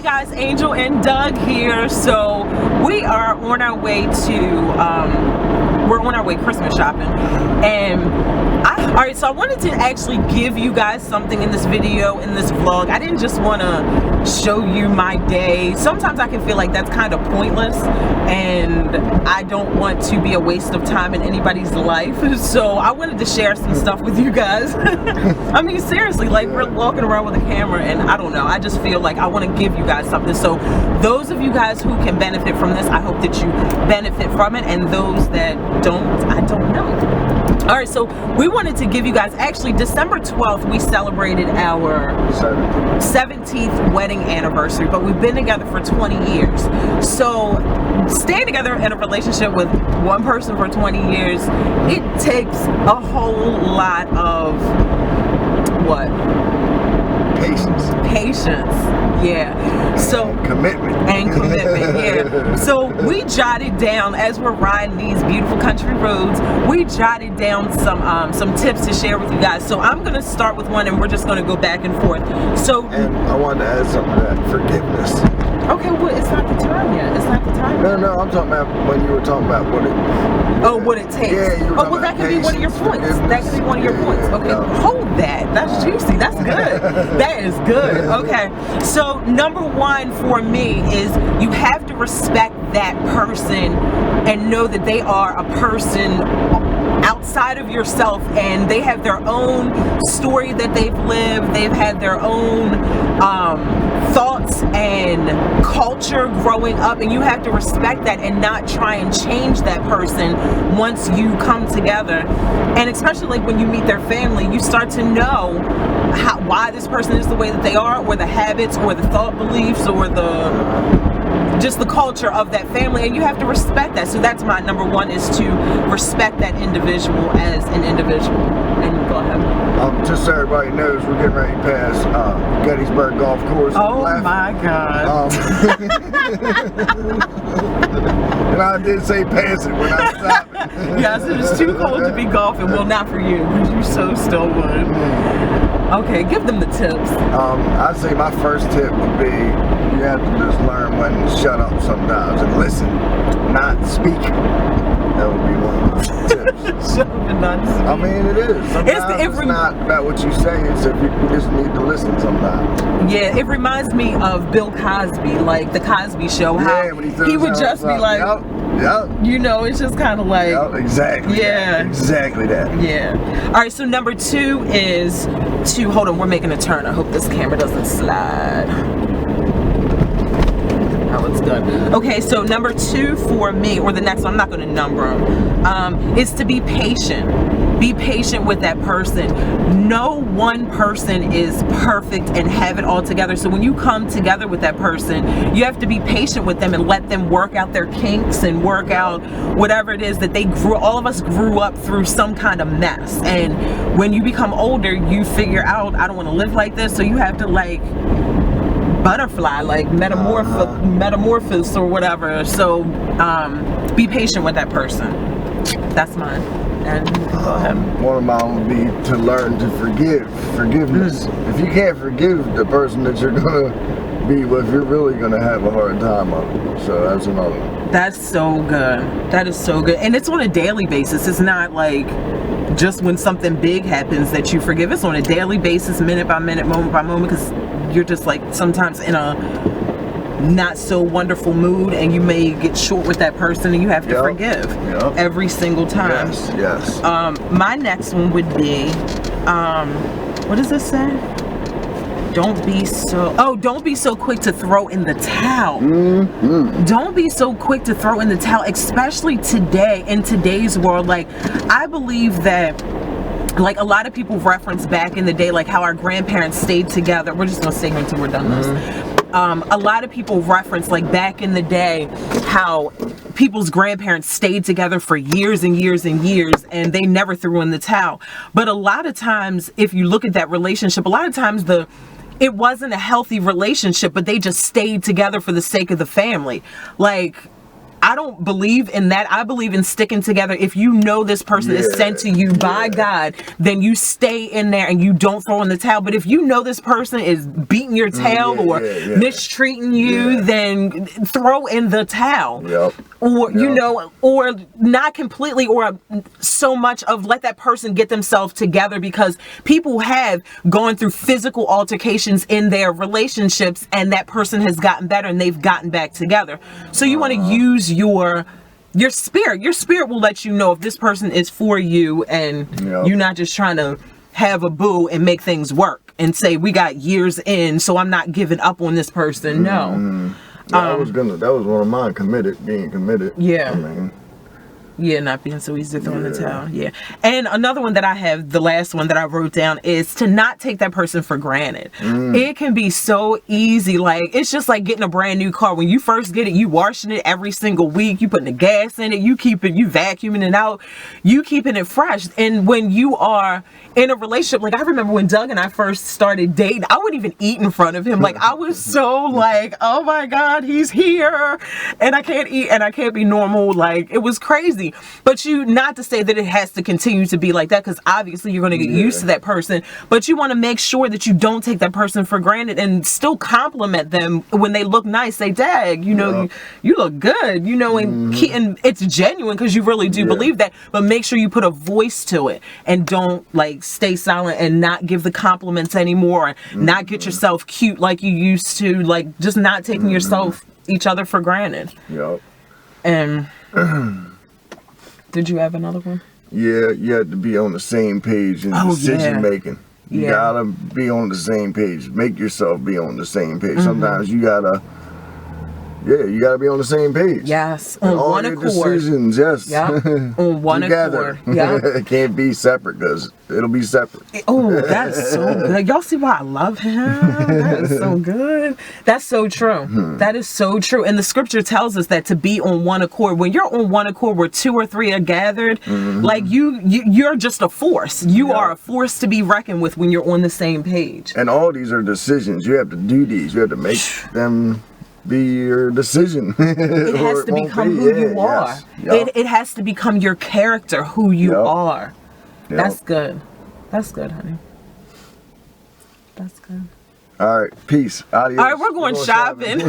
guys, Angel and Doug here. So we are on our way to we're on our way Christmas shopping, and alright, so I wanted to actually give you guys something in this video, in this vlog. I didn't just want to show you my day. Sometimes I can feel like that's kind of pointless, and I don't want to be a waste of time in anybody's life. So I wanted to share some stuff with you guys. I mean, seriously, like, we're walking around with a camera, and I don't know, I just feel like I want to give you guys something. So those of you guys who can benefit from this, I hope that you benefit from it, and those that don't, I don't know. Alright, so we wanted to give you guys, actually December 12th we celebrated our 17th wedding anniversary, but we've been together for 20 years. So staying together in a relationship with one person for 20 years, it takes a whole lot of what? Patience, yeah. So commitment, yeah. So we jotted down, as we're riding these beautiful country roads, we jotted down some tips to share with you guys. So I'm gonna start with one, and we're just gonna go back and forth. So, and I wanted to add something to that: forgiveness. Okay, well, it's not the time yet. It's not the time yet. No, I'm talking about when you were talking about what it... Oh, what it takes. Yeah, oh, well, that could be one of your points. That could be one of your points. Okay, hold that. That's juicy. That's good. That is good. Okay, so number one for me is you have to respect that person and know that they are a person outside of yourself, and they have their own story that they've lived. They've had their own thoughts and culture growing up, and you have to respect that and not try and change that person once you come together. And especially like when you meet their family, you start to know why this person is the way that they are, or the habits, or the thought beliefs, or just the culture of that family, and you have to respect that. So that's my number one, is to respect that individual as an individual. And go ahead. Just so everybody knows, we're getting ready to pass Gettysburg Golf Course. Oh my God. And I did say pass it when I stopped. Yes, it is too cold to be golfing. Well, not for you, because you're so stubborn. Okay, give them the tips. I'd say my first tip would be, you have to just learn when to shut up sometimes and listen, not speak. That would be one of my tips. Shut up and not speak. I mean, it is. Sometimes it's not about what you say, it's if you just need to listen sometimes. Yeah, it reminds me of Bill Cosby, like the Cosby Show, how he would just be like, yep. You know, it's just kind of like, yep, exactly. Yeah, that. Exactly that. Yeah. All right. So number two is to hold on. We're making a turn. I hope this camera doesn't slide. That looks good. Okay. So number two for me, or the next one, I'm not going to number them, is to be patient. Be patient with that person. No one person is perfect and have it all together. So when you come together with that person, you have to be patient with them and let them work out their kinks and work out whatever it is that they all of us grew up through some kind of mess. And when you become older, you figure out, I don't want to live like this. So you have to, like, butterfly, like metamorphosis or whatever. So be patient with that person. That's mine. And go ahead. One of mine would be to learn to forgiveness. If you can't forgive the person that you're gonna be with, you're really gonna have a hard time of it. So that's another one. That's so good. That is so good. And it's on a daily basis. It's not like just when something big happens that you forgive. It's on a daily basis, minute by minute, moment by moment, because you're just like sometimes in a not so wonderful mood, and you may get short with that person, and you have to forgive every single time. Yes. My next one would be, what does this say? Don't be so quick to throw in the towel. Don't be so quick to throw in the towel, especially today, in today's world. Like, I believe that, like, a lot of people reference back in the day, like how our grandparents stayed together. We're just gonna stay here until we're done this. A lot of people reference, like, back in the day, how people's grandparents stayed together for years and years and years, and they never threw in the towel. But a lot of times, if you look at that relationship, a lot of times it wasn't a healthy relationship, but they just stayed together for the sake of the family. Like, I don't believe in that. I believe in sticking together. If you know this person is sent to you by God, then you stay in there and you don't throw in the towel. But if you know this person is beating your tail or mistreating you, then throw in the towel. Or, you know, or not completely, or so much of let that person get themselves together, because people have gone through physical altercations in their relationships and that person has gotten better and they've gotten back together. So you want to use your spirit. Your spirit will let you know if this person is for you, and you're not just trying to have a boo and make things work and say, we got years in, so I'm not giving up on this person. No. Yeah, that was one of mine, being committed. Yeah. I mean, yeah, not being so easy to throw in the towel. Yeah. And another one that I have, the last one that I wrote down, is to not take that person for granted. It can be so easy. Like, it's just like getting a brand new car. When you first get it, you washing it every single week. You putting the gas in it. You vacuuming it out. You keeping it fresh. And when you are in a relationship, like I remember when Doug and I first started dating, I wouldn't even eat in front of him. Like, I was so like, oh my God, he's here. And I can't eat and I can't be normal. Like, it was crazy. But not to say that it has to continue to be like that, because obviously you're going to get used to that person, but you want to make sure that you don't take that person for granted and still compliment them when they look nice. Say, Dag, you know, you look good, you know, and it's genuine because you really do believe that, but make sure you put a voice to it and don't like stay silent and not give the compliments anymore, not get yourself cute like you used to, like just not taking each other for granted. And did you have another one? Yeah, you have to be on the same page in decision making. You gotta be on the same page. Make yourself be on the same page. Sometimes you gotta be on the same page. Yes, on all one your accord. Decisions, yes. On one accord. It can't be separate, because it'll be separate. Oh, that's so good. Y'all see why I love him? That is so good. That's so true. That is so true. And the scripture tells us that to be on one accord. When you're on one accord where 2 or 3 are gathered, like you're just a force. You are a force to be reckoned with when you're on the same page. And all these are decisions. You have to do these. You have to make them be your decision. It has to become who you are. It has to become your character, who you are. That's good. That's good, honey. That's good. All right, peace. Adios. All right, we're going shopping.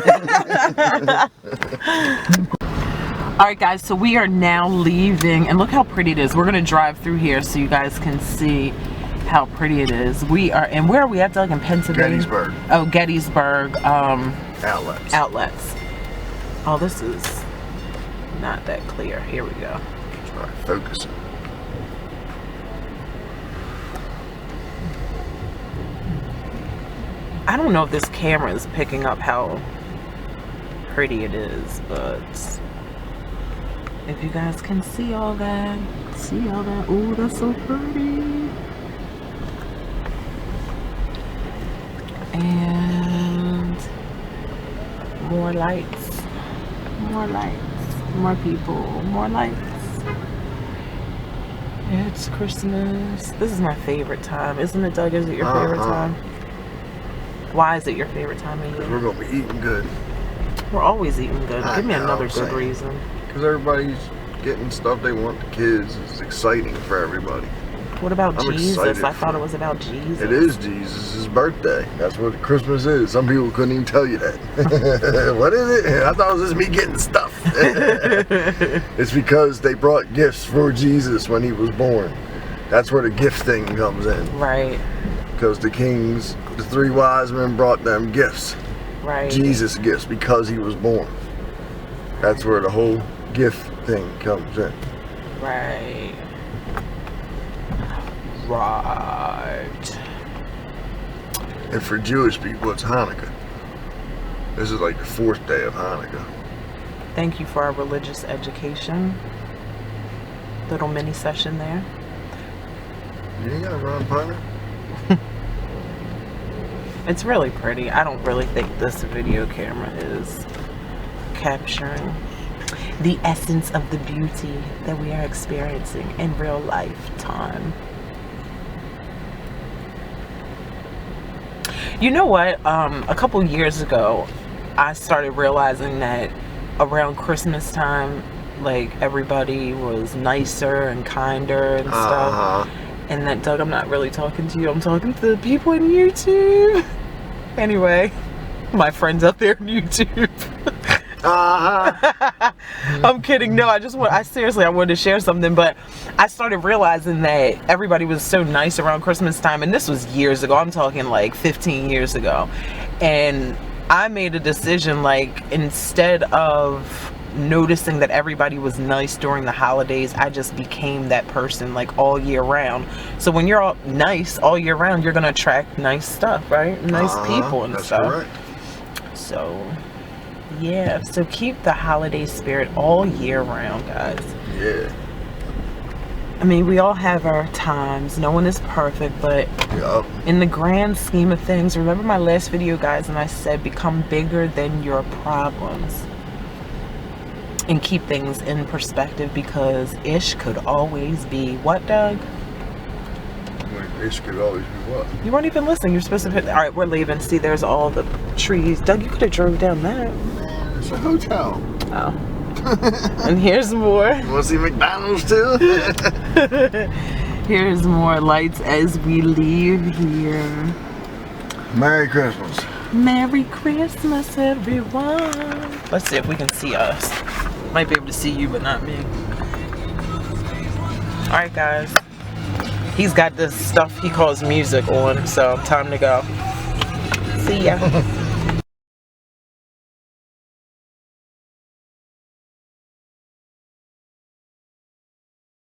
All right, guys, so we are now leaving, and look how pretty it is. We're gonna drive through here so you guys can see how pretty it is. We are, and where are we at, Doug? In Pennsylvania? Gettysburg. Oh, Gettysburg. Outlets. Oh, this is not that clear. Here we go. Try focusing. I don't know if this camera is picking up how pretty it is, but if you guys can see all that, ooh, that's so pretty. And more lights, more people, more lights. It's Christmas. This is my favorite time, isn't it, Doug? Is it your favorite time? Why is it your favorite time of year? We're gonna be eating good. We're always eating good. Give me another good reason. Because everybody's getting stuff they want. The kids. It's exciting for everybody. What about Jesus? I thought it was about Jesus. It is Jesus' birthday. That's what Christmas is. Some people couldn't even tell you that. What is it? I thought it was just me getting stuff. It's because they brought gifts for Jesus when he was born. That's where the gift thing comes in. Right. Because the 3 wise men brought them gifts. Right. Jesus gifts because he was born. That's where the whole gift thing comes in. Right. Right. And for Jewish people, it's Hanukkah. This is like the 4th day of Hanukkah. Thank you for our religious education. Little mini session there. You ain't got a Ron Potter? It's really pretty. I don't really think this video camera is capturing the essence of the beauty that we are experiencing in real life time. You know what? A couple years ago, I started realizing that around Christmas time, like everybody was nicer and kinder and stuff. And that, Doug, I'm not really talking to you. I'm talking to the people in YouTube. Anyway, my friends up there on YouTube. I'm kidding. No, I seriously, I wanted to share something, but I started realizing that everybody was so nice around Christmas time, and this was years ago. I'm talking like 15 years ago. And I made a decision, like, instead of noticing that everybody was nice during the holidays, I just became that person, like, all year round. So when you're all nice all year round, you're gonna attract nice stuff, right? Nice people and stuff. Correct. So yeah, so keep the holiday spirit all year round, guys. Yeah. I mean, we all have our times. No one is perfect, but in the grand scheme of things, remember my last video, guys, and I said become bigger than your problems. And keep things in perspective, because ish could always be what, Doug? Ish could always be what? You weren't even listening. You're supposed to put. All right, we're leaving. See, there's all the trees. Doug, you could have drove down that. It's a hotel. Oh. And here's more. You want to see McDonald's too? Here's more lights as we leave here. Merry Christmas. Merry Christmas, everyone. Let's see if we can see us. Might be able to see you, but not me. Alright, guys. He's got this stuff he calls music on, so time to go. See ya.